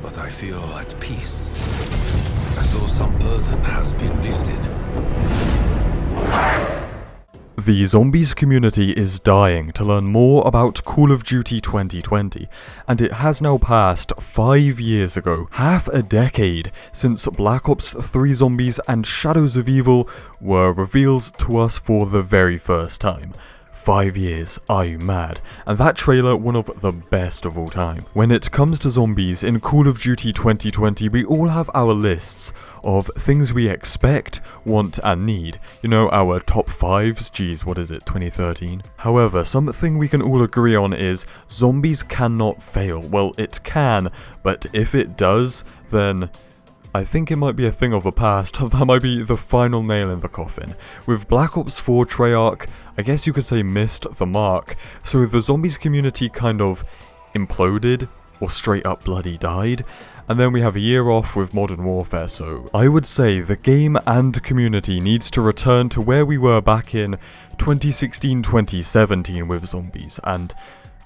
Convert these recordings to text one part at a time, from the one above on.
but I feel at peace, as though some burden has been lifted. The zombies community is dying to learn more about Call of Duty 2020, and it has now passed 5 years ago, half a decade since Black Ops 3 Zombies and Shadows of Evil were revealed to us for the very first time. 5 years, are you mad? And that trailer, one of the best of all time. When it comes to zombies in Call of Duty 2020, we all have our lists of things we expect, want and need. You know, our top 5s, geez, what is it, 2013? However, something we can all agree on is zombies cannot fail. Well, it can, but if it does, then I think it might be a thing of the past. That might be the final nail in the coffin. With Black Ops 4 Treyarch, I guess you could say missed the mark, so the zombies community kind of imploded, or straight up bloody died, and then we have a year off with Modern Warfare, so I would say the game and community needs to return to where we were back in 2016-2017 with zombies, and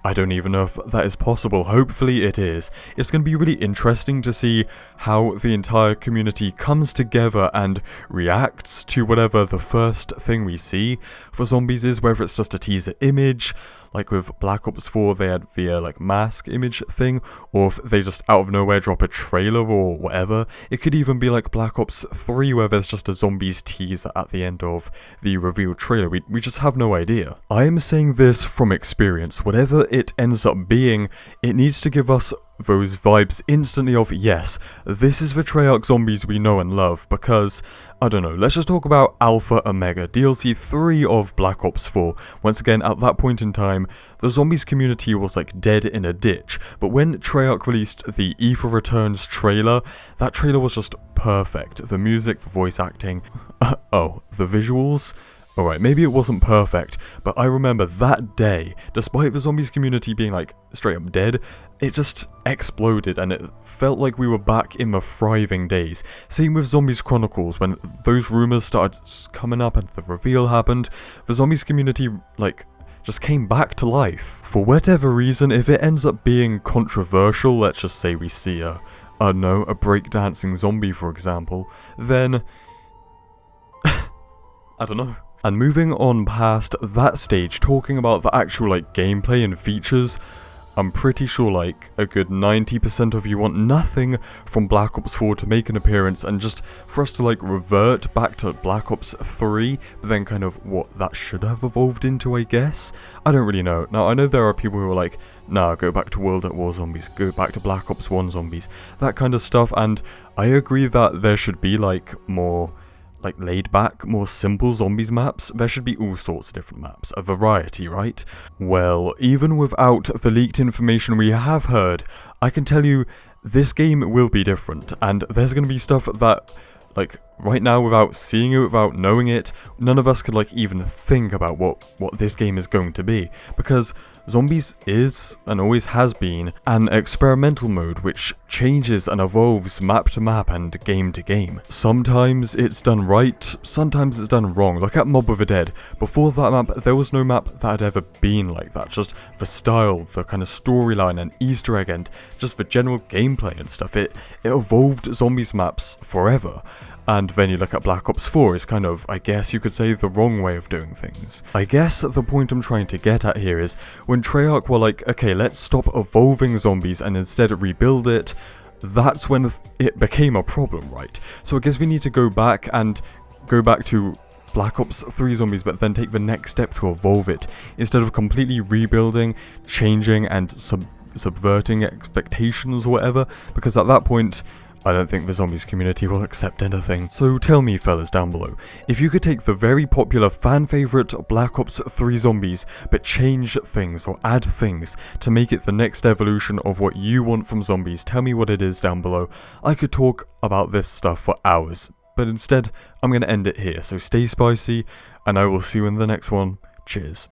I don't even know if that is possible. Hopefully it is. It's going to be really interesting to see how the entire community comes together and reacts to whatever the first thing we see for zombies is, whether it's just a teaser image, like with Black Ops 4 they had the mask image thing, or if they just out of nowhere drop a trailer or whatever. It could even be like Black Ops 3 where there's just a zombies teaser at the end of the revealed trailer. We just have no idea. I am saying this from experience. Whatever it ends up being, it needs to give us those vibes instantly of, yes, this is the Treyarch zombies we know and love, because, I don't know, let's just talk about Alpha Omega, DLC 3 of Black Ops 4. Once again, at that point in time, the zombies community was like dead in a ditch, but when Treyarch released the Ether Returns trailer, that trailer was just perfect. The music, the voice acting, the visuals. Alright, maybe it wasn't perfect, but I remember that day, despite the zombies community being like straight up dead, it just exploded and it felt like we were back in the thriving days. Same with Zombies Chronicles, when those rumours started coming up and the reveal happened, the zombies community like just came back to life. For whatever reason, if it ends up being controversial, let's just say we see a breakdancing zombie for example, then I don't know. And moving on past that stage, talking about the actual like gameplay and features, I'm pretty sure like a good 90% of you want nothing from Black Ops 4 to make an appearance and just for us to like revert back to Black Ops 3, but then kind of what that should have evolved into, I guess. I don't really know. Now I know there are people who are like, nah, go back to World at War zombies, go back to Black Ops 1 zombies, that kind of stuff, and I agree that there should be like more like laid back, more simple zombies maps. There should be all sorts of different maps, a variety, right? Well, even without the leaked information we have heard, I can tell you this game will be different, and there's going to be stuff that, like, right now, without seeing it, without knowing it, none of us could like even think about what this game is going to be, because zombies is, and always has been, an experimental mode which changes and evolves map to map and game to game. Sometimes it's done right, sometimes it's done wrong. Look at Mob of the Dead. Before that map, there was no map that had ever been like that. Just the style, the kind of storyline and Easter egg, and just the general gameplay and stuff. It evolved zombies maps forever. And then you look at Black Ops 4, it's kind of, I guess you could say, the wrong way of doing things. I guess the point I'm trying to get at here is, when Treyarch were like, okay, let's stop evolving zombies and instead rebuild it, that's when it became a problem, right? So I guess we need to go back to Black Ops 3 zombies, but then take the next step to evolve it, instead of completely rebuilding, changing, and subverting expectations or whatever, because at that point, I don't think the zombies community will accept anything. So tell me fellas down below, if you could take the very popular fan favourite Black Ops 3 zombies, but change things or add things to make it the next evolution of what you want from zombies, tell me what it is down below. I could talk about this stuff for hours, but instead I'm going to end it here, so stay spicy, and I will see you in the next one. Cheers.